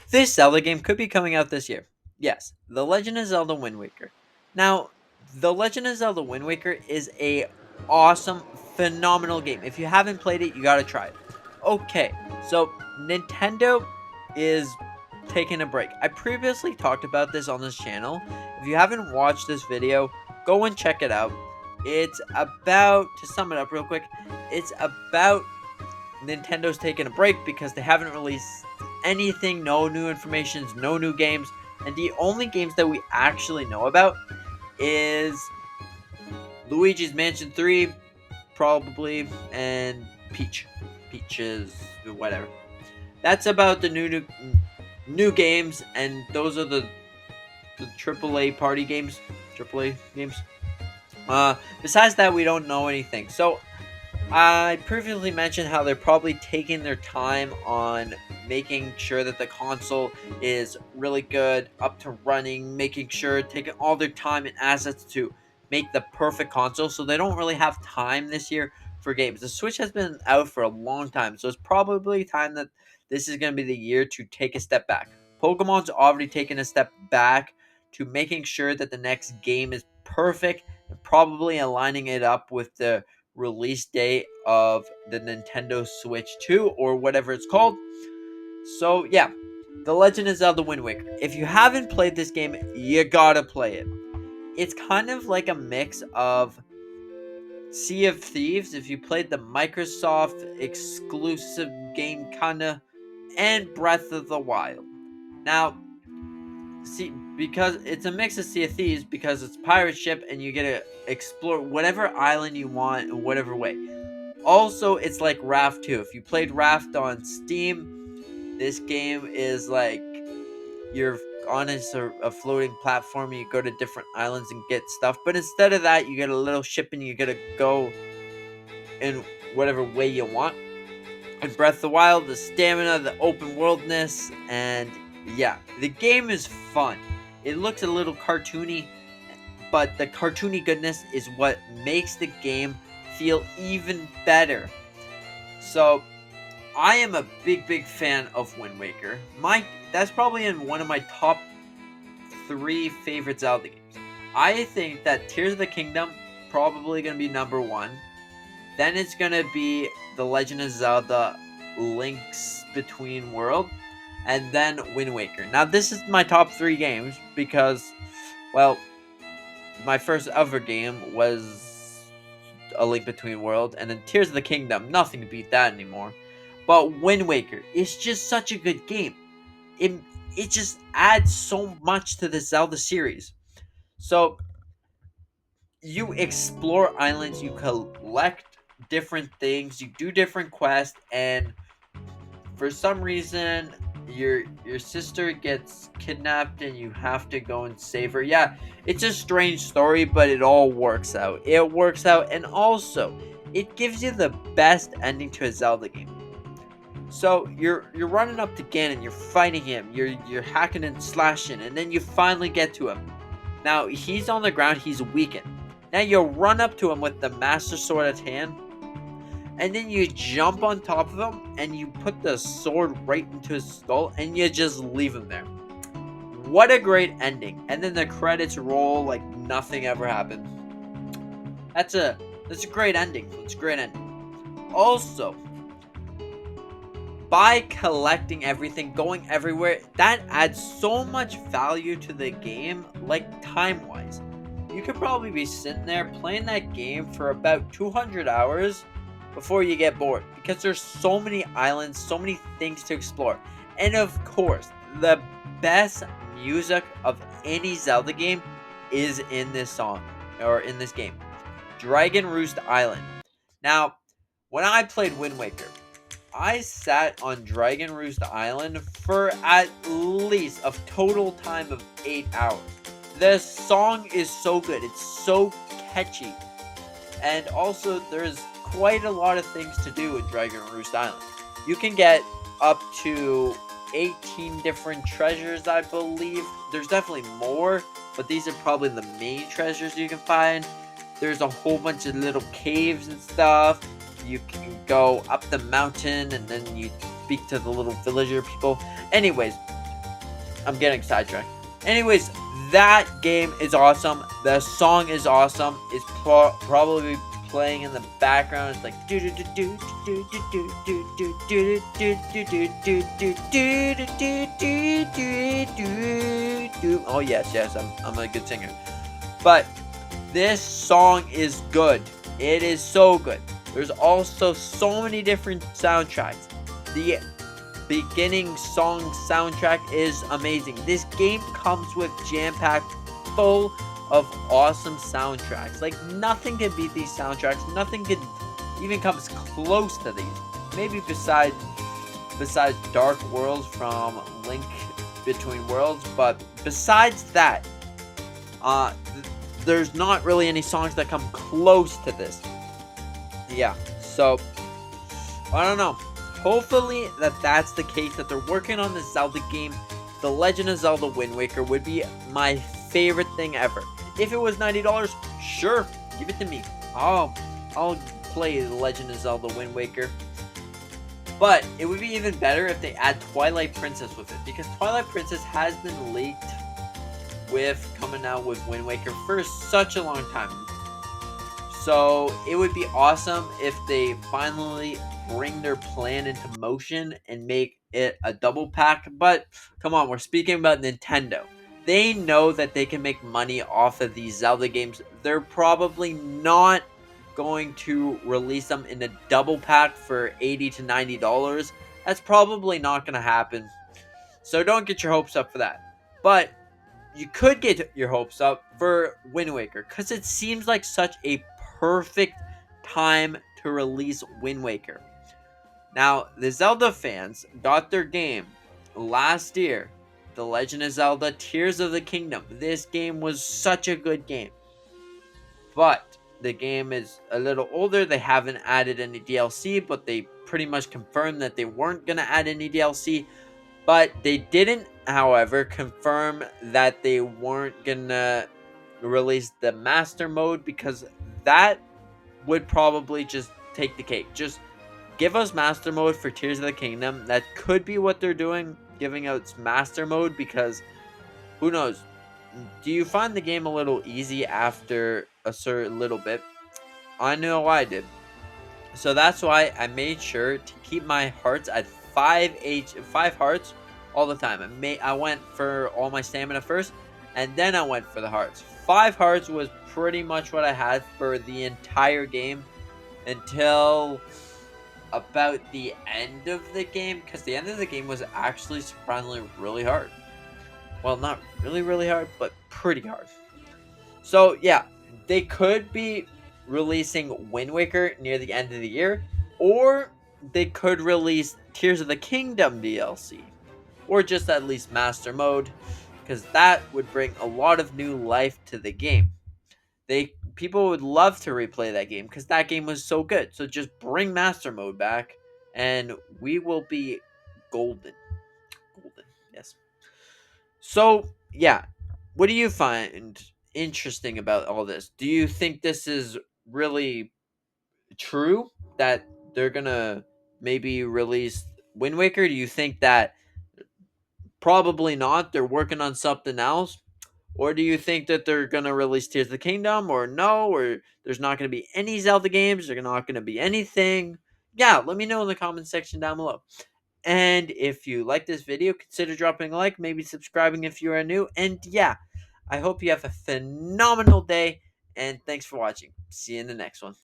This Zelda game could be coming out this year. Yes, The Legend of Zelda Wind Waker. Now, The Legend of Zelda Wind Waker is a awesome, phenomenal game. If you haven't played it, you gotta try it. Okay, so Nintendo is taking a break. I previously talked about this on this channel. If you haven't watched this video, go and check it out. It's about, to sum it up real quick, it's about Nintendo's taking a break because they haven't released anything, no new informations, no new games, and the only games that we actually know about is Luigi's Mansion 3, probably, and Peach is whatever. That's about the new games, and those are the AAA party games, AAA games. Besides that, we don't know anything. So I previously mentioned how they're probably taking their time on making sure that the console is really good, up to running, making sure taking all their time and assets to make the perfect console. So they don't really have time this year for games. The Switch has been out for a long time, so it's probably time that this is going to be the year to take a step back. Pokemon's already taken a step back to making sure that the next game is perfect and probably aligning it up with the release date of the Nintendo Switch 2 or whatever it's called. So, yeah, The Legend of Zelda Wind Waker. If you haven't played this game, you gotta play it. It's kind of like a mix of Sea of Thieves, if you played the Microsoft exclusive game, kinda, and Breath of the Wild. Now, see, because it's a mix of Sea of Thieves, because it's a pirate ship and you get to explore whatever island you want in whatever way. Also, it's like Raft 2. If you played Raft on Steam, this game is like you're on a floating platform. You go to different islands and get stuff. But instead of that, you get a little ship and you get to go in whatever way you want. And Breath of the Wild, the stamina, the open worldness, and yeah, the game is fun. It looks a little cartoony, but the cartoony goodness is what makes the game feel even better. So, I am a big fan of Wind Waker. That's probably in one of my top 3 favorite Zelda games. I think that Tears of the Kingdom probably going to be number 1. Then it's going to be The Legend of Zelda Link's Between World, and then Wind Waker. Now this is my top 3 games because, well, my first ever game was A Link Between World, and then Tears of the Kingdom. Nothing to beat that anymore. But Wind Waker is just such a good game. It it just adds so much to the Zelda series. So you explore islands, you collect different things, you do different quests, and for some reason your sister gets kidnapped and you have to go and save her. Yeah, it's a strange story, but it all works out. It works out, and also it gives you the best ending to a Zelda game. So you're running up to Ganon, you're fighting him, you're hacking and slashing, and then you finally get to him. Now he's on the ground, he's weakened. Now you run up to him with the Master Sword at hand, and then you jump on top of him and you put the sword right into his skull and you just leave him there. What a great ending. And then the credits roll like nothing ever happened. That's a great ending. It's a great ending. Also, by collecting everything, going everywhere, that adds so much value to the game, like time-wise. You could probably be sitting there playing that game for about 200 hours before you get bored, because there's so many islands, so many things to explore. And of course, the best music of any Zelda game is in this song, or in this game. Dragon Roost Island. Now, when I played Wind Waker, I sat on Dragon Roost Island for at least a total time of 8 hours. The song is so good, it's so catchy. And also, there's quite a lot of things to do in Dragon Roost Island. You can get up to 18 different treasures, I believe. There's definitely more, but these are probably the main treasures you can find. There's a whole bunch of little caves and stuff. You can go up the mountain and then you speak to the little villager people. Anyways, I'm getting sidetracked. Anyways, that game is awesome. The song is awesome. It's probably playing in the background. It's like do do do do do do do do do do do do do do do do do do do. Oh yes, yes, I'm a good singer. But this song is good. It is so good. There's also so many different soundtracks. The beginning song soundtrack is amazing. This game comes with jam-packed full of awesome soundtracks. Like nothing can beat these soundtracks. Nothing can even comes close to these. Maybe besides Dark Worlds from Link Between Worlds, but besides that, uh there's not really any songs that come close to this. Yeah. So I don't know. Hopefully that's the case, that they're working on the Zelda game. The Legend of Zelda Wind Waker would be my favorite thing ever. If it was $90, sure, give it to me. I'll play The Legend of Zelda Wind Waker. But it would be even better if they add Twilight Princess with it, because Twilight Princess has been leaked with coming out with Wind Waker for such a long time. So it would be awesome if they finally bring their plan into motion and make it a double pack. But come on, we're speaking about Nintendo. They know that they can make money off of these Zelda games. They're probably not going to release them in a double pack for $80 to $90. That's probably not going to happen. So don't get your hopes up for that. But you could get your hopes up for Wind Waker, because it seems like such a perfect time to release Wind Waker. Now, the Zelda fans got their game last year, The Legend of Zelda Tears of the Kingdom. This game was such a good game. But the game is a little older. They haven't added any DLC, but they pretty much confirmed that they weren't going to add any DLC. But they didn't, however, confirm that they weren't gonna release the master mode, because that would probably just take the cake. Just give us master mode for Tears of the Kingdom. That could be what they're doing, giving out master mode, because who knows? Do you find the game a little easy after a certain little bit? I know I did. So that's why I made sure to keep my hearts at 5 hearts all the time. I went for all my stamina first, and then I went for the hearts. 5 hearts was pretty much what I had for the entire game until about the end of the game, because the end of the game was actually surprisingly really hard. Well, not really, really hard, but pretty hard. So yeah, they could be releasing Wind Waker near the end of the year, or they could release Tears of the Kingdom DLC, or just at least Master Mode, because that would bring a lot of new life to the game. People would love to replay that game, because that game was so good. So just bring Master Mode back, and we will be golden. Golden, yes. So yeah, what do you find interesting about all this? Do you think this is really true that they're gonna maybe release Wind Waker? Do you think that probably not, they're working on something else? Or do you think that they're gonna release Tears of the Kingdom, or no, or there's not gonna be any Zelda games, there's not gonna be anything? Yeah, let me know in the comment section down below. And if you like this video, consider dropping a like, maybe subscribing if you are new. And yeah, I hope you have a phenomenal day, and thanks for watching. See you in the next one.